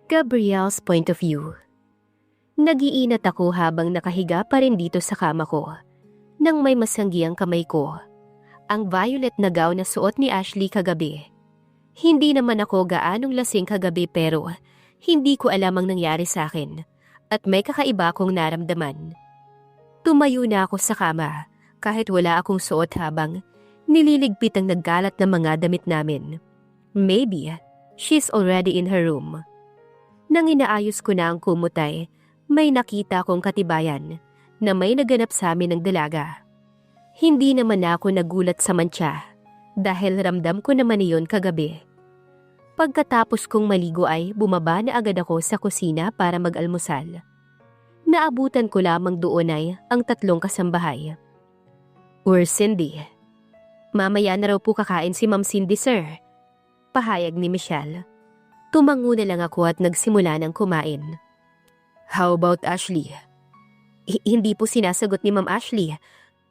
Gabriel's point of view. Nagiinat ako habang nakahiga pa rin dito sa kama ko, nang may masanggiang kamay ko. Ang violet na gown na suot ni Ashley kagabi. Hindi naman ako gaanong lasing kagabi pero hindi ko alam ang nangyari sa akin at may kakaiba akong naramdaman. Tumayo na ako sa kama kahit wala akong suot habang nililigpit ang naggalat na mga damit namin. Maybe she's already in her room. Nang inaayos ko na ang kumutay, may nakita akong katibayan na may naganap sa amin ng dalaga. Hindi naman ako nagulat sa mantsa dahil ramdam ko naman iyon kagabi. Pagkatapos kong maligo ay bumaba na agad ako sa kusina para mag-almusal. Naabutan ko lamang doon ay ang tatlong kasambahay. "Where's Cindy?" "Mamaya na raw po kakain si Ma'am Cindy, sir," pahayag ni Michelle. Tumango na lang ako at nagsimula ng kumain. "How about Ashley?" Hindi po sinasagot ni Ma'am Ashley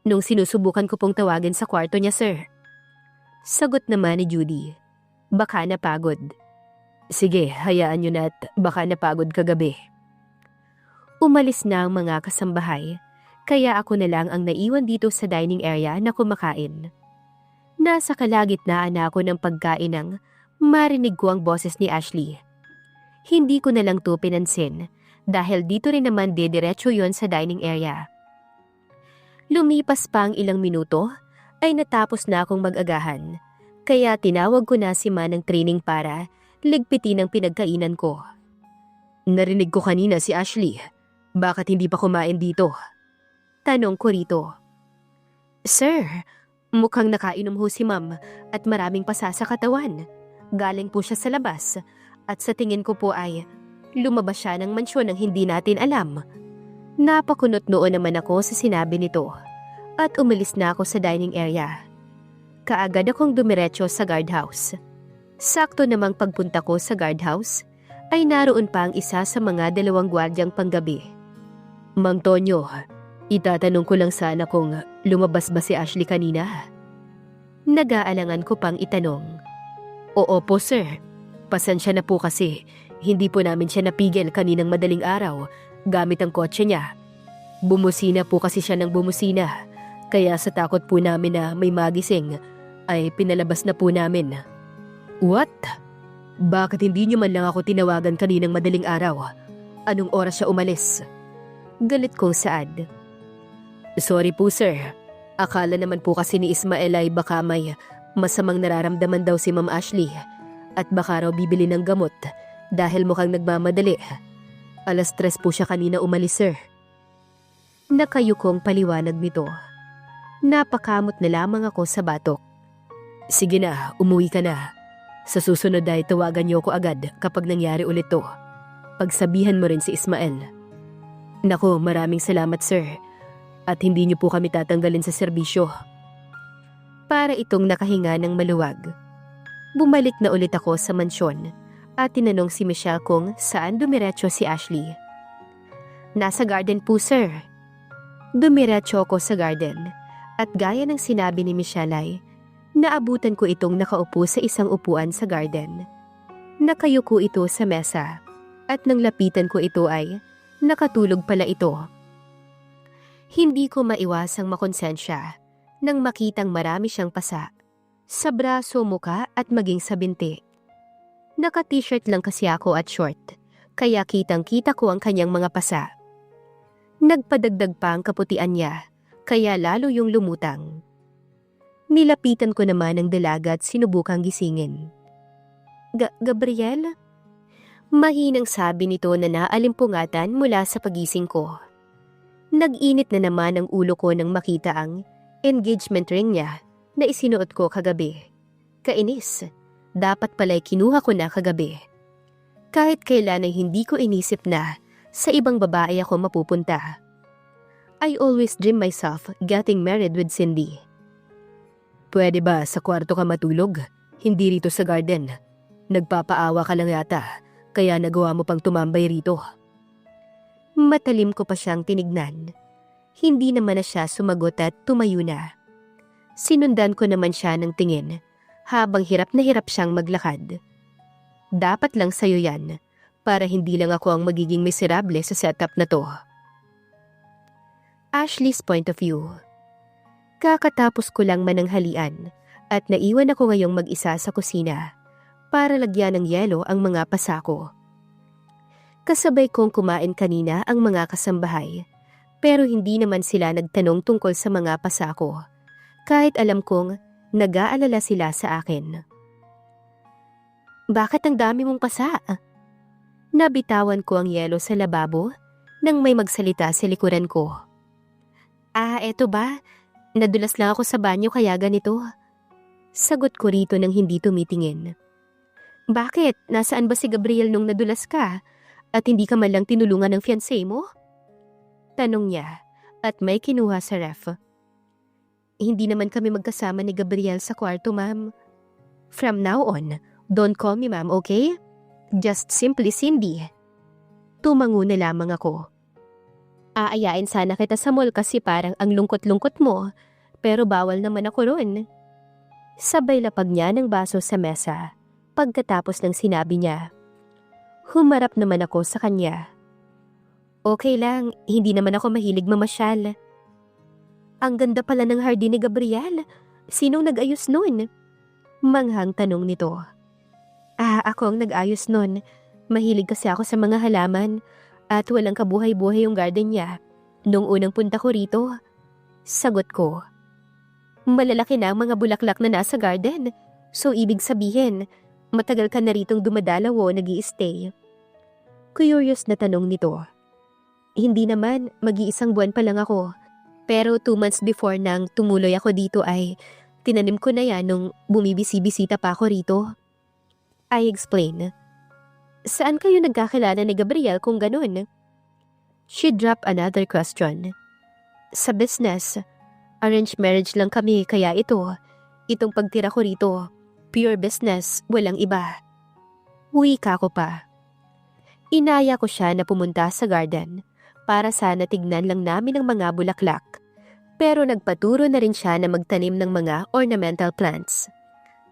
nung sinusubukan ko pong tawagin sa kwarto niya, sir." Sagot naman ni Judy. "Baka napagod." "Sige, hayaan niyo na at baka napagod kagabi." Umalis na ang mga kasambahay, kaya ako na lang ang naiwan dito sa dining area na kumakain. Nasa kalagitnaan na ako ng pagkain nang marinig ko ang boses ni Ashley. Hindi ko na lang to pinansin dahil dito rin naman diretso yon sa dining area. Lumipas pa ang ilang minuto ay natapos na akong mag-agahan, kaya tinawag ko na si Manang training para ligpitin ang pinagkainan ko. "Narinig ko kanina si Ashley. Bakit hindi pa kumain dito?" Tanong ko rito. "Sir, mukhang nakainom ho si Ma'am at maraming pasa sa katawan. Galing po siya sa labas at sa tingin ko po ay lumabas siya ng mansyon nang hindi natin alam." Napakunot noon naman ako sa sinabi nito at umalis na ako sa dining area. Kaagad akong dumiretso sa guardhouse. Sakto namang pagpunta ko sa guardhouse ay naroon pa ang isa sa mga dalawang gwardyang panggabi. "Mang Tonyo, itatanong ko lang sana kung lumabas ba si Ashley kanina?" Nag-aalangan ko pang itanong. "Oo po, sir. Pasensya na po kasi hindi po namin siya napigil kaninang madaling araw gamit ang kotse niya. Bumusina po kasi siya ng bumusina, kaya sa takot po namin na may magising ay pinalabas na po namin." "What? Bakit hindi niyo man lang ako tinawagan kaninang madaling araw? Anong oras siya umalis?" Galit kong saad. "Sorry po, sir. Akala naman po kasi ni Ismael ay baka may masamang nararamdaman daw si Ma'am Ashley at baka raw bibili ng gamot dahil mukhang nagmamadali. 3:00 po siya kanina umalis, sir." Nakayukong paliwanag nito. Napakamot na lamang ako sa batok. "Sige na, umuwi ka na. Sa susunod ay tawagan niyo ko agad kapag nangyari ulit to. Pagsabihan mo rin si Ismael." "Naku, maraming salamat, sir. At hindi niyo po kami tatanggalin sa serbisyo." Para itong nakahinga ng maluwag. Bumalik na ulit ako sa mansyon at tinanong si Michelle kung saan dumiretso si Ashley. "Nasa garden po, sir." Dumiretso ako sa garden at gaya ng sinabi ni Michelle ay naabutan ko itong nakaupo sa isang upuan sa garden. Nakayuko ito sa mesa at nang lapitan ko ito ay nakatulog pala ito. Hindi ko maiwasang makonsensya nang makitang marami siyang pasa sa braso, muka at maging sa binti. Naka-t-shirt lang kasi ako at short, kaya kitang-kita ko ang kanyang mga pasa. Nagpadagdag pa ang kaputian niya, kaya lalo yung lumutang. Nilapitan ko naman ang dalaga at sinubukang gisingin. Gabriel?" Mahinang sabi nito na naalimpungatan mula sa pagising ko. Nag-init na naman ang ulo ko nang makita ang engagement ring niya na isinuot ko kagabi. Kainis, dapat pala'y kinuha ko na kagabi. Kahit kailan ay hindi ko inisip na sa ibang babae ako mapupunta. I always dream myself getting married with Cindy. "Pwede ba sa kwarto ka matulog? Hindi rito sa garden. Nagpapaawa ka lang yata, kaya nagawa mo pang tumambay rito." Matalim ko pa siyang tinignan. Hindi naman na siya sumagot at tumayo na. Sinundan ko naman siya ng tingin habang hirap na hirap siyang maglakad. "Dapat lang sa'yo yan. para hindi lang ako ang magiging miserable sa setup na to. Ashley's point of view. Kakatapos ko lang mananghalian at naiwan ako ngayong mag-isa sa kusina para lagyan ng yelo ang mga pasa ko. Kasabay kong kumain kanina ang mga kasambahay, pero hindi naman sila nagtanong tungkol sa mga pasa ko, kahit alam kong nag-aalala sila sa akin. Bakit ang dami mong pasa? Nabitawan ko ang yelo sa lababo nang may magsalita sa likuran ko. Eto ba? Nadulas lang ako sa banyo kaya ganito. Sagot ko rito nang hindi tumitingin. Bakit? Nasaan ba si Gabriel nung nadulas ka? At hindi ka man lang tinulungan ng fiancé mo? Tanong niya at may kinuha sa ref. Hindi naman kami magkasama ni Gabriel sa kwarto, ma'am. From now on, don't call me ma'am, okay? Just simply Cindy. Tumango na lamang ako. Aayain sana kita sa mall kasi parang ang lungkot-lungkot mo, pero bawal naman ako ron. Sabay lapag niya ng baso sa mesa pagkatapos ng sinabi niya. Humarap naman ako sa kanya. Okay lang, hindi naman ako mahilig mamasyal. Ang ganda pala ng hardin ni Gabriel. Sinong nag-ayos nun? Manghang tanong nito. Ako ang nag-ayos nun. Mahilig kasi ako sa mga halaman at walang kabuhay-buhay yung garden niya nung unang punta ko rito. Sagot ko. Malalaki na ang mga bulaklak na nasa garden. So ibig sabihin, matagal ka na ritong dumadalaw o nag-i-stay. Curious na tanong nito. Hindi naman, mag-iisang buwan pa lang ako. Pero 2 months before nang tumuloy ako dito ay tinanim ko na yan nung bumibisi-bisita pa ako rito. I explain. Saan kayo nagkakilala ni Gabriel kung ganun? She dropped another question. Sa business. Arranged marriage lang kami kaya itong pagtira ko rito, pure business, walang iba. Wika ko pa. Inaya ko siya na pumunta sa garden para sana tignan lang namin ang mga bulaklak. Pero nagpaturo na rin siya na magtanim ng mga ornamental plants.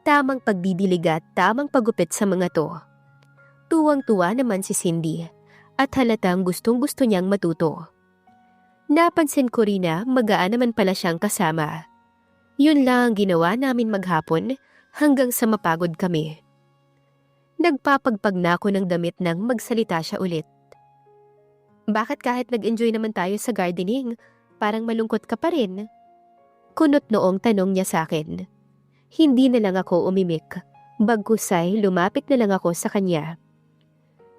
Tamang pagdidilig at tamang pagupit sa mga to. Tuwang-tuwa naman si Cindy at halatang gustong-gusto niyang matuto. Napansin ko rin na magaan naman pala siyang kasama. Yun lang ang ginawa namin maghapon hanggang sa mapagod kami. Nagpapagpag na ako ng damit nang magsalita siya ulit. Bakit kahit nag-enjoy naman tayo sa gardening, parang malungkot ka pa rin? Kunot noong tanong niya sa akin. Hindi na lang ako umimik, bagkus ay lumapit na lang ako sa kanya.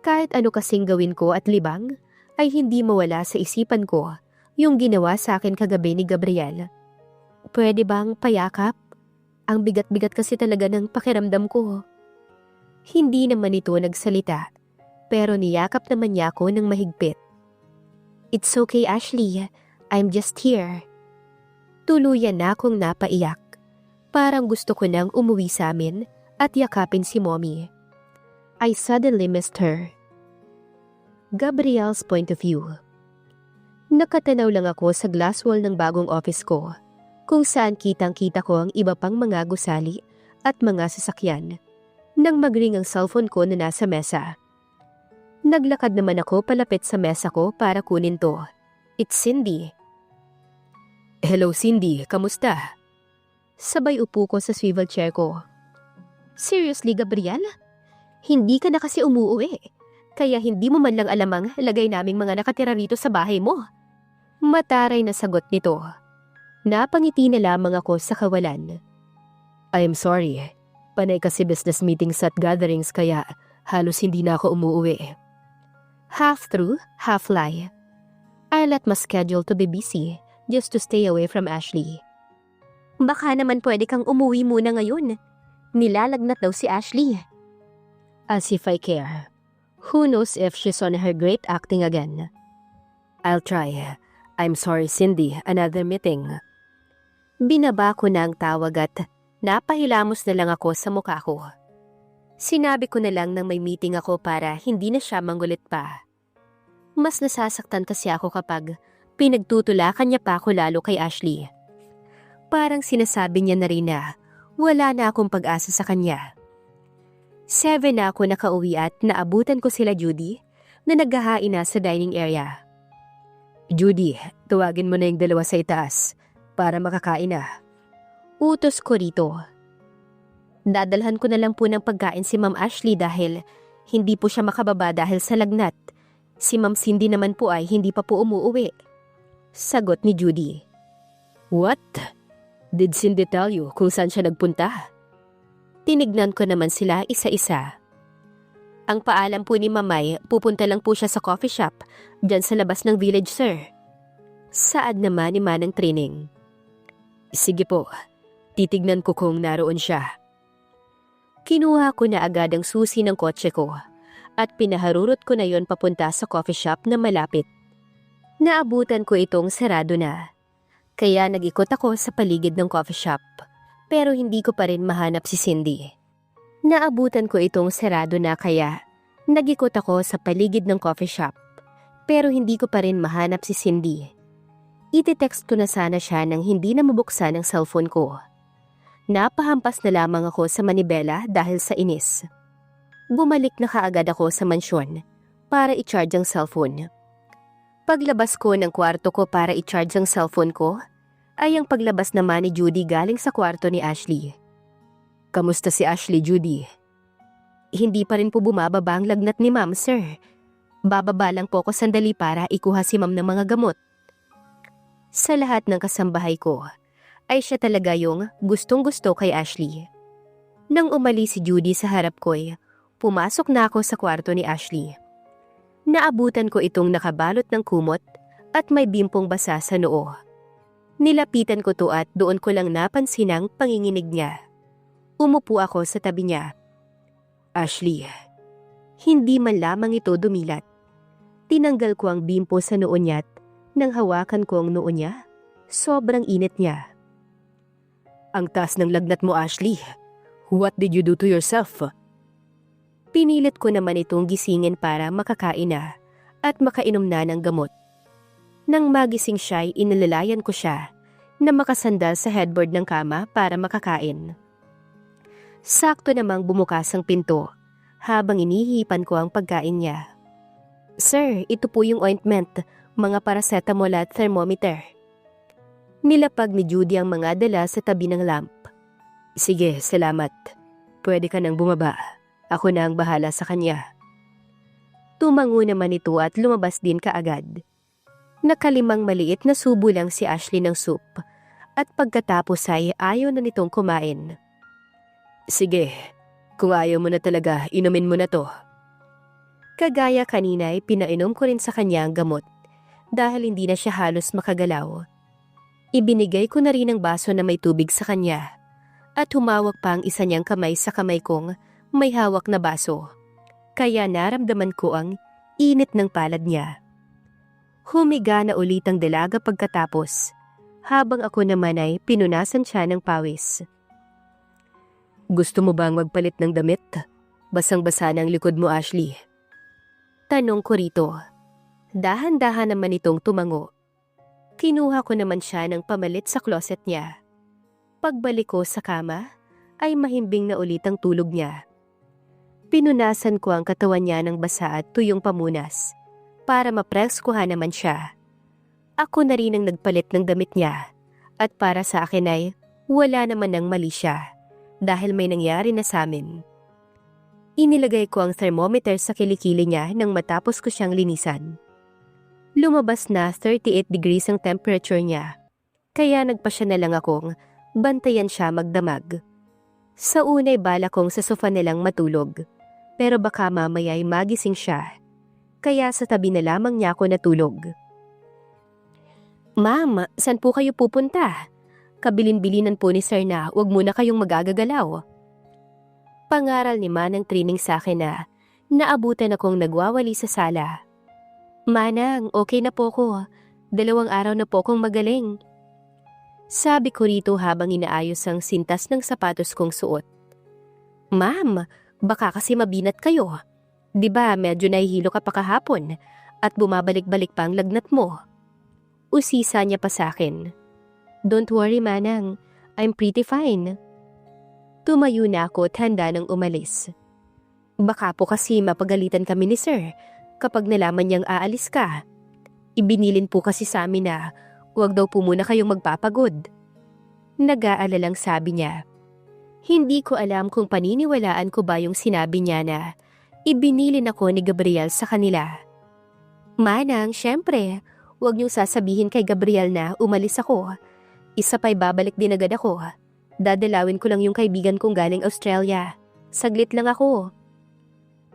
Kahit ano kasing gawin ko at libang, ay hindi mawala sa isipan ko yung ginawa sa akin kagabi ni Gabriel. Pwede bang payakap? Ang bigat-bigat kasi talaga ng pakiramdam ko. Hindi naman ito nagsalita, pero niyakap naman niya ako ng mahigpit. It's okay, Ashley. I'm just here. Tuluyan na akong napaiyak. Parang gusto ko nang umuwi sa amin at yakapin si Mommy. I suddenly missed her. Gabriel's point of view. Nakatanaw lang ako sa glass wall ng bagong office ko, kung saan kitang-kita ko ang iba pang mga gusali at mga sasakyan, nang magring ang cellphone ko na nasa mesa. Naglakad naman ako palapit sa mesa ko para kunin to. It's Cindy. Hello Cindy, kamusta? Sabay upo ko sa swivel chair ko. Seriously, Gabriel? Hindi ka na kasi umuwi, kaya hindi mo man lang alam ang lagay naming mga nakatira rito sa bahay mo. Mataray na sagot nito. Napangiti na lamang ako sa kawalan. I'm sorry. Panay kasi business meetings at gatherings kaya halos hindi na ako umuwi. Half true, half lie. I let my schedule to be busy just to stay away from Ashley. Baka naman pwede kang umuwi muna ngayon. Nilalagnat daw si Ashley. As if I care. Who knows if she's on her great acting again. I'll try. I'm sorry Cindy, another meeting. Binaba ko na ang tawag at napahilamos na lang ako sa mukha ko. Sinabi ko na lang nang may meeting ako para hindi na siya manggulit pa. Mas nasasaktan kasi ako kapag pinagtutulakan niya pa ako lalo kay Ashley. Parang sinasabi niya na rin na wala na akong pag-asa sa kanya. 7 na ako nakauwi at naabutan ko sila Judy na naghahain na sa dining area. Judy, tawagin mo na yung dalawa sa itaas para makakain na. Utos ko rito. Dadalhan ko na lang po ng pagkain si Ma'am Ashley dahil hindi po siya makababa dahil sa lagnat. Si Ma'am Cindy naman po ay hindi pa po umuuwi. Sagot ni Judy. What? Did Cindy tell you kung saan siya nagpunta? Tinignan ko naman sila isa-isa. Ang paalam po ni Mamay, pupunta lang po siya sa coffee shop dyan sa labas ng village, sir. Saad naman ni Manang Trining. Sige po, titignan ko kung naroon siya. Kinuha ko na agad ang susi ng kotse ko at pinaharurot ko na yon papunta sa coffee shop na malapit. Naabutan ko itong sarado na. Kaya nag-ikot ako sa paligid ng coffee shop pero hindi ko pa rin mahanap si Cindy. Naabutan ko itong sarado na kaya nag-ikot ako sa paligid ng coffee shop pero hindi ko pa rin mahanap si Cindy. Iti-text ko na sana siya nang hindi na mabuksan ang cellphone ko. Napahampas na lamang ako sa manibela dahil sa inis. Bumalik na kaagad ako sa mansyon para i-charge ang cellphone. Paglabas ko ng kwarto ko para i-charge ang cellphone ko, ay ang paglabas naman ni Judy galing sa kwarto ni Ashley. Kamusta si Ashley, Judy? Hindi pa rin po bumababa ang lagnat ni Ma'am, sir. Bababa lang po ako sandali para ikuha si Ma'am ng mga gamot. Sa lahat ng kasambahay ko, ay siya talaga yung gustong-gusto kay Ashley. Nang umalis si Judy sa harap ko'y, pumasok na ako sa kwarto ni Ashley. Naabutan ko itong nakabalot ng kumot at may bimpong basa sa noo. Nilapitan ko to at doon ko lang napansin ang panginginig niya. Umupo ako sa tabi niya. Ashley, hindi man lamang ito dumilat. Tinanggal ko ang bimpo sa noo niya at nang hawakan ko ang noo niya, sobrang init niya. Ang taas ng lagnat mo, Ashley. What did you do to yourself? Pinilit ko naman itong gisingin para makakain na at makainom na ng gamot. Nang magising siya'y inalalayan ko siya na makasandal sa headboard ng kama para makakain. Sakto namang bumukas ang pinto habang inihipan ko ang pagkain niya. Sir, ito po yung ointment, mga paracetamol at thermometer. Nilapag ni Judy ang mga dala sa tabi ng lamp. Sige, salamat. Pwede ka nang bumaba. Ako na ang bahala sa kanya. Tumango naman ito at lumabas din kaagad. Nakalimang maliit na subo lang si Ashley ng soup at pagkatapos ay ayaw na nitong kumain. Sige, kung ayaw mo na talaga, inumin mo na to. Kagaya kanina ay pinainom ko rin sa kanya ang gamot dahil hindi na siya halos makagalaw. Ibinigay ko na rin ang baso na may tubig sa kanya at humawak pa ang isa niyang kamay sa kamay kong may hawak na baso. Kaya naramdaman ko ang init ng palad niya. Humiga na ulit ang dalaga pagkatapos habang ako naman ay pinunasan siya ng pawis. Gusto mo bang magpalit ng damit? Basang-basa na ang likod mo, Ashley. Tanong ko rito. Dahan-dahan naman itong tumango. Kinuha ko naman siya ng pamalit sa closet niya. Pagbalik ko sa kama, ay mahimbing na ulit ang tulog niya. Pinunasan ko ang katawan niya ng basa at tuyong pamunas para mapreskuhan naman siya. Ako na rin ang nagpalit ng damit niya at para sa akin ay wala naman ng mali siya dahil may nangyari na sa amin. Inilagay ko ang thermometer sa kilikili niya nang matapos ko siyang linisan. Lumabas na 38 degrees ang temperature niya, kaya nagpasya na lang akong bantayan siya magdamag. Sa unay bala kong sa sofa nilang matulog, pero baka mamaya ay magising siya, kaya sa tabi na lamang niya ako natulog. Ma'am, saan po kayo pupunta? Kabilin-bilinan po ni Sir na huwag muna kayong magagagalaw. Pangaral ni Manang Trining sa akin na naabutan akong nagwawali sa sala. Manang, okay na po ko. 2 araw na po akong magaling. Sabi ko rito habang inaayos ang sintas ng sapatos kong suot. Ma'am, baka kasi mabinat kayo. 'Di ba medyo nahihilo ka pa kahapon at bumabalik-balik pa ang lagnat mo? Usisa niya pa sa akin. Don't worry, Manang. I'm pretty fine. Tumayo na ako at handa nang umalis. Baka po kasi mapagalitan kami ni sir kapag nalaman niyang aalis ka. Ibinilin po kasi sa amin na huwag daw po muna kayong magpapagod. Nag-aalalang sabi niya. Hindi ko alam kung paniniwalaan ko ba yung sinabi niya na ibinilin ako ni Gabriel sa kanila. Manang, syempre, huwag niyong sasabihin kay Gabriel na umalis ako. Isa pa'y babalik din agad ako. Dadalawin ko lang yung kaibigan kong galing Australia. Saglit lang ako.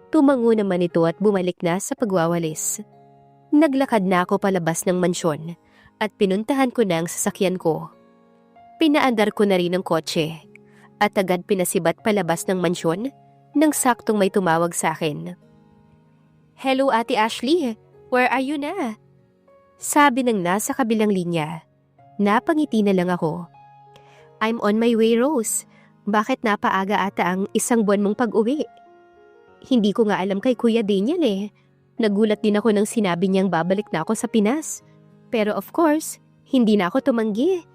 Tumango naman ito at bumalik na sa pagwawalis. Naglakad na ako palabas ng mansyon at pinuntahan ko na ang sasakyan ko. Pinaandar ko na rin ang kotse at agad pinasibat palabas ng mansyon nang saktong may tumawag sa akin. Hello Ate Ashley, where are you na? Sabi ng nasa kabilang linya. Napangiti na lang ako. I'm on my way, Rose. Bakit napaaga ata ang isang buwan mong pag-uwi? Hindi ko nga alam kay Kuya Daniel eh. Nagulat din ako nang sinabi niyang babalik na ako sa Pinas. Pero of course, hindi na ako tumanggi.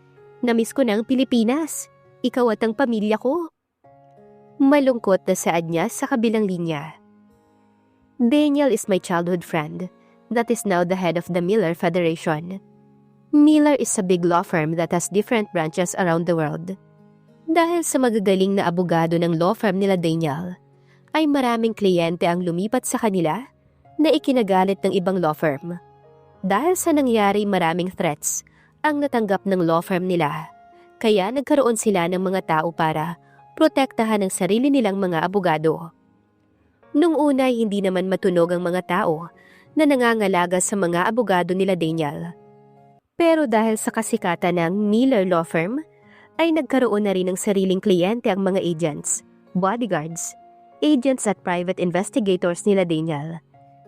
Namiss ko na ang Pilipinas. Ikaw at ang pamilya ko. Malungkot na saad niya sa kabilang linya. Daniel is my childhood friend. That is now the head of the Miller Federation. Miller is a big law firm that has different branches around the world. Dahil sa magagaling na abogado ng law firm nila Daniel, ay maraming kliyente ang lumipat sa kanila na ikinagalit ng ibang law firm. Dahil sa nangyari maraming threats ang natanggap ng law firm nila, kaya nagkaroon sila ng mga tao para protektahan ang sarili nilang mga abogado. Nung una hindi naman matunog ang mga tao na nangangalaga sa mga abogado nila Daniel. Pero dahil sa kasikatan ng Miller Law Firm, ay nagkaroon na rin ng sariling kliyente ang mga agents, bodyguards, agents at private investigators nila Daniel,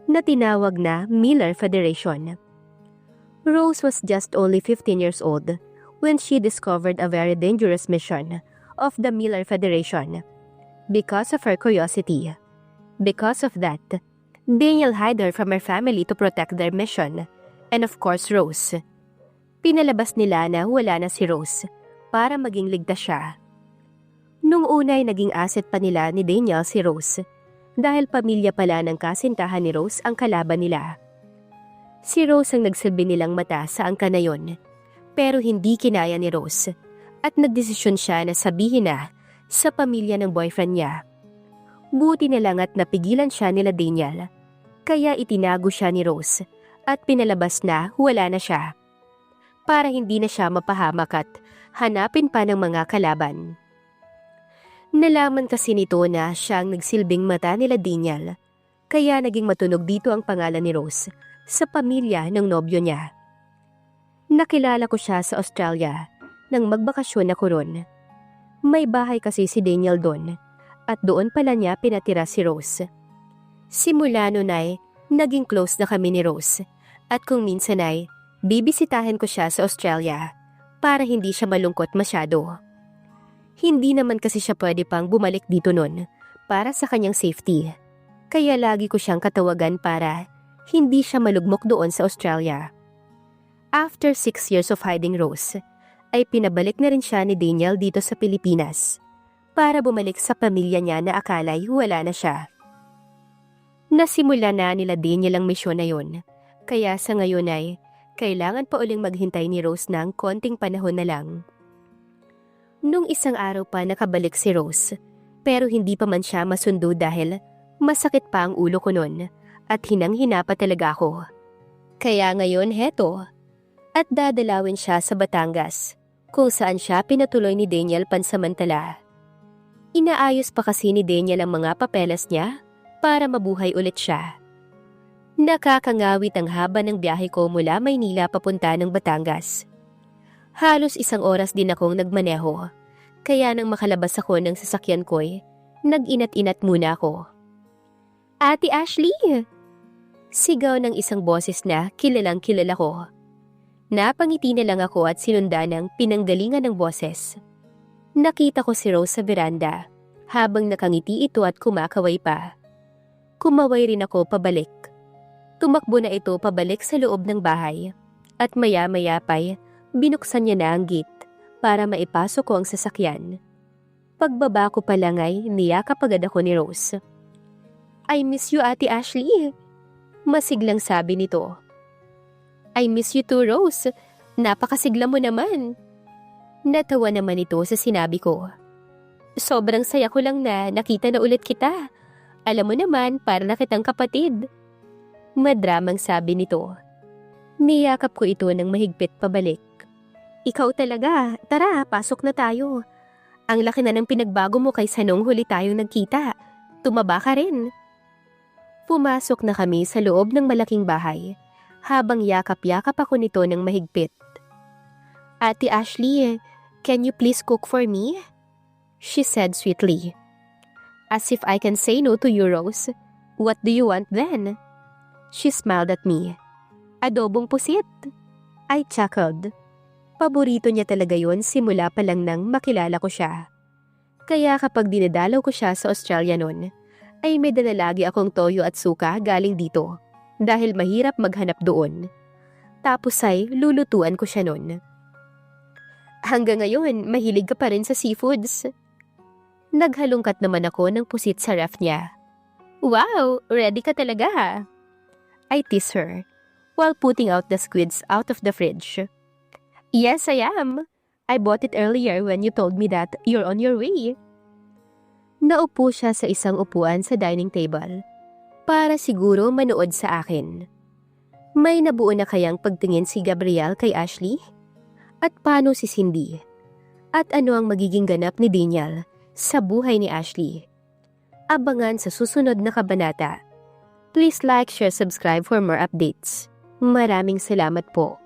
na tinawag na Miller Federation. Rose was just only 15 years old when she discovered a very dangerous mission of the Miller Federation. Because of her curiosity. Because of that, Daniel hid her from her family to protect their mission, and of course Rose. Pinalabas nila na wala na si Rose para maging ligtas siya. Nung una ay naging asset pa nila ni Daniel si Rose dahil pamilya pala ng kasintahan ni Rose ang kalaban nila. Si Rose ang nagsilbi nilang mata sa angka na yon, pero hindi kinaya ni Rose at nagdesisyon siya na sabihin na sa pamilya ng boyfriend niya. Buti na lang at napigilan siya nila Daniel, kaya itinago siya ni Rose at pinalabas na wala na siya. Para hindi na siya mapahamak at hanapin pa ng mga kalaban. Nalaman kasi nito na siya ang nagsilbing mata nila Daniel, kaya naging matunog dito ang pangalan ni Rose sa pamilya ng nobyo niya. Nakilala ko siya sa Australia nang magbakasyon ako ron. May bahay kasi si Daniel doon at doon pala niya pinatira si Rose. Simula nun ay naging close na kami ni Rose at kung minsan ay bibisitahin ko siya sa Australia para hindi siya malungkot masyado. Hindi naman kasi siya pwede pang bumalik dito nun para sa kanyang safety. Kaya lagi ko siyang katawagan para hindi siya malugmok doon sa Australia. After 6 years of hiding Rose, ay pinabalik na rin siya ni Daniel dito sa Pilipinas para bumalik sa pamilya niya na akala'y wala na siya. Nasimula na nila Daniel ang misyon na yun, kaya sa ngayon ay kailangan pa uling maghintay ni Rose ng konting panahon na lang. Nung isang araw pa nakabalik si Rose, pero hindi pa man siya masundo dahil masakit pa ang ulo ko nun at hinang-hina pa talaga ako. Kaya ngayon heto, at dadalawin siya sa Batangas, kung saan siya pinatuloy ni Daniel pansamantala. Inaayos pa kasi ni Daniel ang mga papeles niya para mabuhay ulit siya. Nakakangawit ang haba ng biyahe ko mula Maynila papunta ng Batangas. Halos 1 oras din akong nagmaneho, kaya nang makalabas ako ng sasakyan ko'y nag-inat-inat muna ako. Ate Ashley! Sigaw ng isang boses na kilalang kilala ko. Napangiti na lang ako at sinundan ng pinanggalingan ng boses. Nakita ko si Rose sa veranda, habang nakangiti ito at kumakaway pa. Kumaway rin ako pabalik. Tumakbo na ito pabalik sa loob ng bahay at maya-maya pa'y binuksan niya na ang gate para maipasok ko ang sasakyan. Pagbaba ko pa lang ay niyakap agad ako ni Rose. I miss you, Ate Ashley. Masiglang sabi nito. I miss you too, Rose. Napakasigla mo naman. Natawa naman ito sa sinabi ko. Sobrang saya ko lang na nakita na ulit kita. Alam mo naman, para na kitang kapatid. Madramang sabi nito. Niyakap ko ito ng mahigpit pabalik. Ikaw talaga, tara, pasok na tayo. Ang laki na ng pinagbago mo kaysa nung huli tayong nagkita. Tumaba ka rin. Pumasok na kami sa loob ng malaking bahay, habang yakap-yakap ako nito ng mahigpit. Ate Ashley, can you please cook for me? She said sweetly. As if I can say no to you, Rose. What do you want then? She smiled at me. Adobong pusit. I chuckled. Paborito niya talaga yon simula pa lang nang makilala ko siya. Kaya kapag dinadalaw ko siya sa Australia noon, ay may dala lagi akong toyo at suka galing dito dahil mahirap maghanap doon. Tapos ay lulutuan ko siya noon. Hanggang ngayon, mahilig ka pa rin sa seafoods. Naghalungkat naman ako ng pusit sa ref niya. Wow, ready ka talaga. I teased her while putting out the squids out of the fridge. Yes, I am. I bought it earlier when you told me that you're on your way. Naupo siya sa isang upuan sa dining table para siguro manood sa akin. May nabuo na kayang pagtingin si Gabriel kay Ashley? At paano si Cindy? At ano ang magiging ganap ni Daniel sa buhay ni Ashley? Abangan sa susunod na kabanata. Please like, share, subscribe for more updates. Maraming salamat po.